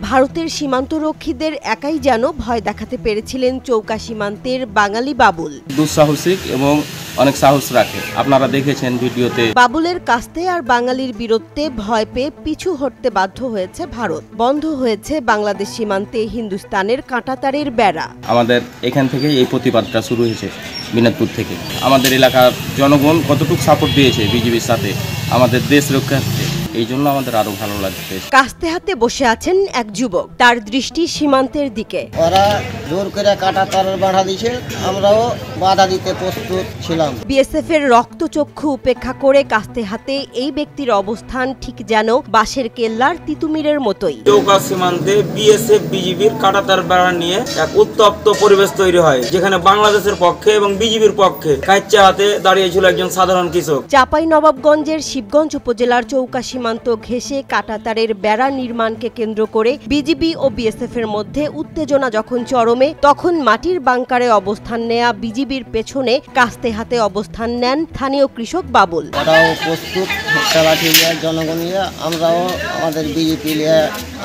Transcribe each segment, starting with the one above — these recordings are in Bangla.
ভারতের সীমান্তরক্ষীদের একাই যেন ভয় দেখাতে পেরেছিলেন চৌকা সীমান্তের বাঙালি বাবুল। দুঃসাহসিক এবং অনেক সাহস রাখে, আপনারা দেখেছেন ভিডিওতে। বাবুলের কাস্তে আর বাঙালির বীরত্বে ভয় পেয়ে পিছু হটতে বাধ্য হয়েছে ভারত। বন্ধ হয়েছে বাংলাদেশ সীমান্তে হিন্দুস্তানের কাঁটাতারের বেড়া। আমাদের এখান থেকেই এই প্রতিবাদটা শুরু হয়েছে, বিনোদপুর থেকে। আমাদের এলাকার জনগণ কতটুকু সাপোর্ট দিয়েছে বিজেপির সাথে আমাদের দেশ রক্ষার্থে, এই জন্য আমাদের আরো ভালো লাগছে। কাস্তে হাতে বসে আছেন এক যুবক, তার দৃষ্টি সীমান্তের দিকে। ওরা জোর করে কাঁটাতারের বাধা দিয়েছে, আমরাও বাধা দিতে প্রস্তুত ছিলাম। বিএসএফ এর রক্তচক্ষু উপেক্ষা করে কাস্তে হাতে এই ব্যক্তির অবস্থান ঠিক যেন বাঁশের কেল্লার তিতুমিরের মতোই। চৌকা সীমান্তে বিএসএফ বিজিবির কাঁটাতার বেড়া নিয়ে এক উত্তপ্ত পরিবেশ তৈরি হয়, যেখানে বাংলাদেশের পক্ষে এবং বিজিবির পক্ষে কাঁচা হাতে দাঁড়িয়েছিল একজন সাধারণ কৃষক। চাঁপাইনবাবগঞ্জের শিবগঞ্জ উপজেলার চৌকা সীমান্ত ঘেঁষে কাঁটাতারের বেড়া নির্মাণকে কেন্দ্র করে বিজিবি ও বিএসএফ এর মধ্যে উত্তেজনা যখন চরমে, তখন মাটির বাংকারে অবস্থান নেয়া বিজিবির পেছনে কাস্তে হাতে অবস্থান নেন স্থানীয় কৃষক বাবুল। ওরাও প্রস্তুত, খেলাঠি নিয়ে জনগণ নিয়ে, আমরাও আমাদের বিজেপি নিয়ে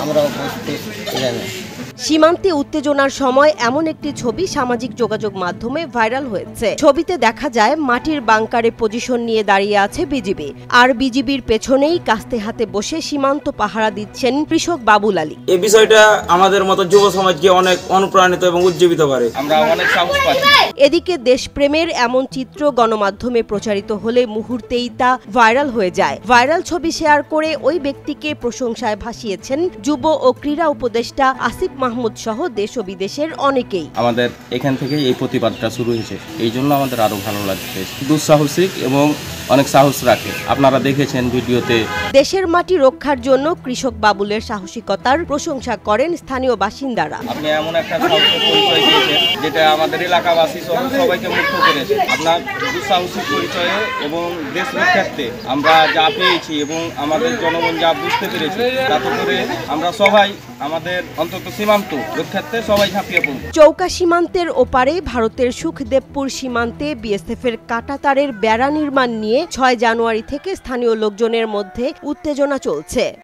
আমরাও প্রস্তুত এখানে। সীমান্তে উত্তেজনার সময় এমন একটি ছবি সামাজিক যোগাযোগ মাধ্যমে ভাইরাল হয়েছে। ছবিতে দেখা যায় মাটির বাংকারে পজিশন নিয়ে দাঁড়িয়ে আছে বিজিবি, আর বিজিবির পেছনেই কাস্তে হাতে বসে সীমান্ত পাহারা দিচ্ছেন কৃষক বাবুল আলী। এই বিষয়টা আমাদের মতো যুব সমাজকে অনেক অনুপ্রাণিত এবং উজ্জীবিত করে। আমরা অনেক সাহস পাচ্ছি। এদিকে দেশপ্রেমের এমন চিত্র গণমাধ্যমে প্রচারিত হলে মুহূর্তেই তা ভাইরাল হয়ে যায়। ভাইরাল ছবি শেয়ার করে ওই ব্যক্তিকে প্রশংসায় ভাসিয়েছেন যুব ও ক্রীড়া উপদেষ্টা আসিফ মাহমুদ সহ দেশ ও বিদেশের অনেকেই। আমাদের এখান থেকেই এই প্রতিবাদটা শুরু হয়েছে, এই জন্য আমাদের আরো ভালো লাগছে। দুঃসাহসিক এবং অনেক সাহস রাখে, আপনারা দেখেছেন ভিডিওতে। দেশের মাটি রক্ষার জন্য কৃষক বাবুলের সাহসিকতার প্রশংসা করেন স্থানীয় বাসিন্দারা। আপনি এমন একটা সাহসের পরিচয় দিয়েছেন যেটা আমাদের এলাকাবাসী সবাইকে মুগ্ধ করেছে। আপনার দুঃসাহসিক পরিচয়ে এবং দেশ রক্ষার্থে আমরা যা পেয়েছি এবং আমাদের জনগণ যা বুঝতে পেরেছি, তাতে করে আমরা সবাই আমাদের অন্তত সীমান্ত রক্ষার্থে সবাই ঝাঁপিয়ে পড়ব। চৌকা সীমান্তের ওপারে ভারতের সুখদেবপুর সীমান্তে বিএসএফ এর কাঁটাতারের বেড়া নির্মাণ নিয়ে 6 জানুয়ারি থেকে স্থানীয় লোকজনের মধ্যে উত্তেজনা চলছে।